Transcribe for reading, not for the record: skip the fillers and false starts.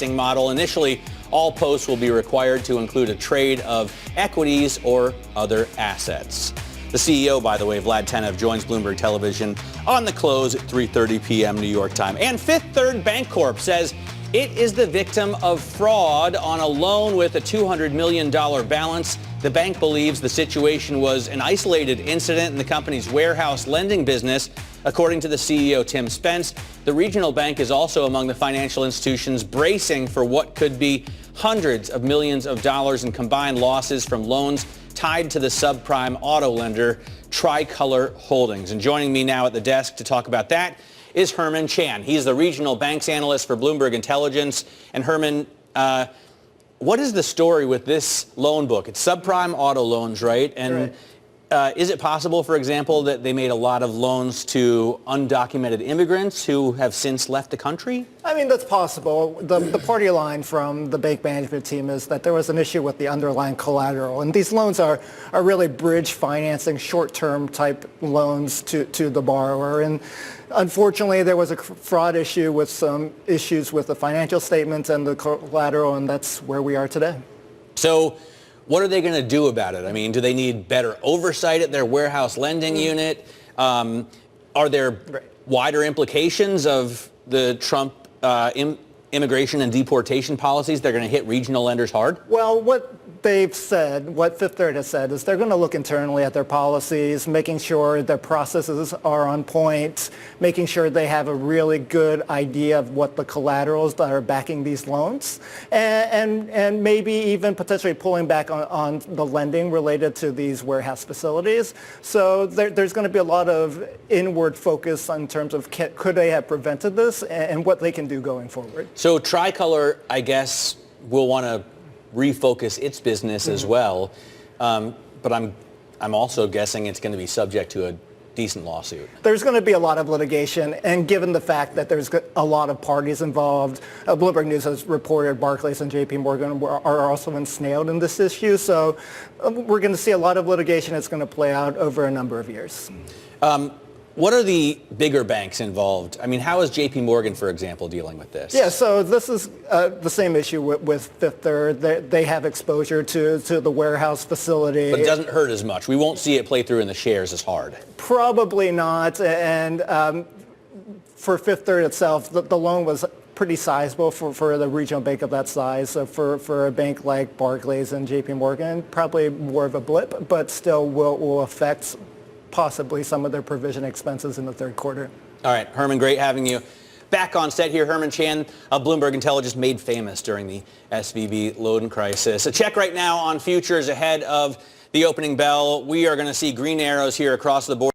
Model. Initially, all posts will be required to include a trade of equities or other assets. The CEO, by the way, Vlad Tenev, joins Bloomberg Television on the close at 3:30 p.m. New York time. And Fifth Third Bancorp says it is the victim of fraud on a loan with a $200 million balance. The bank believes the situation was an isolated incident in the company's warehouse lending business. According to the CEO, Tim Spence, the regional bank is also among the financial institutions bracing for what could be hundreds of millions of dollars in combined losses from loans tied to the subprime auto lender Tricolor Holdings. And joining me now at the desk to talk about that is Herman Chan. He's the regional banks analyst for Bloomberg Intelligence. And Herman, what is the story with this loan book? It's subprime auto loans, right? And right. Is it possible, for example, that they made a lot of loans to undocumented immigrants who have since left the country? I mean, that's possible. The party line from the bank management team is that there was an issue with the underlying collateral. And these loans are really bridge financing, short-term type loans to the borrower. And unfortunately, there was a fraud issue with some issues with the financial statements and the collateral, and that's where we are today. So what are they going to do about it? I mean, do they need better oversight at their warehouse lending unit? Are there wider implications of the Trump immigration and deportation policies? They're going to hit regional lenders hard? Well, what they've said, what Fifth Third has said, is they're going to look internally at their policies, making sure their processes are on point, making sure they have a really good idea of what the collaterals that are backing these loans, and maybe even potentially pulling back on the lending related to these warehouse facilities. So there's going to be a lot of inward focus in terms of could they have prevented this and what they can do going forward. So Tricolor, I guess, will want to refocus its business as well, but I'm also guessing it's going to be subject to a decent lawsuit. There's going to be a lot of litigation, and given the fact that there's a lot of parties involved, Bloomberg News has reported Barclays and JP Morgan are also ensnared in this issue, so we're going to see a lot of litigation that's going to play out over a number of years. What are the bigger banks involved? I mean, how is JP Morgan, for example, dealing with this? Yeah, so this is the same issue with Fifth Third. They have exposure to the warehouse facility. But it doesn't hurt as much. We won't see it play through in the shares as hard. Probably not. And for Fifth Third itself, the loan was pretty sizable for the regional bank of that size. So for a bank like Barclays and JP Morgan, probably more of a blip, but still will affect possibly some of their provision expenses in the third quarter. All right, Herman, great having you back on set here. Herman Chan of Bloomberg Intelligence, made famous during the SVB loan crisis. A check right now on futures ahead of the opening bell. We are going to see green arrows here across the board.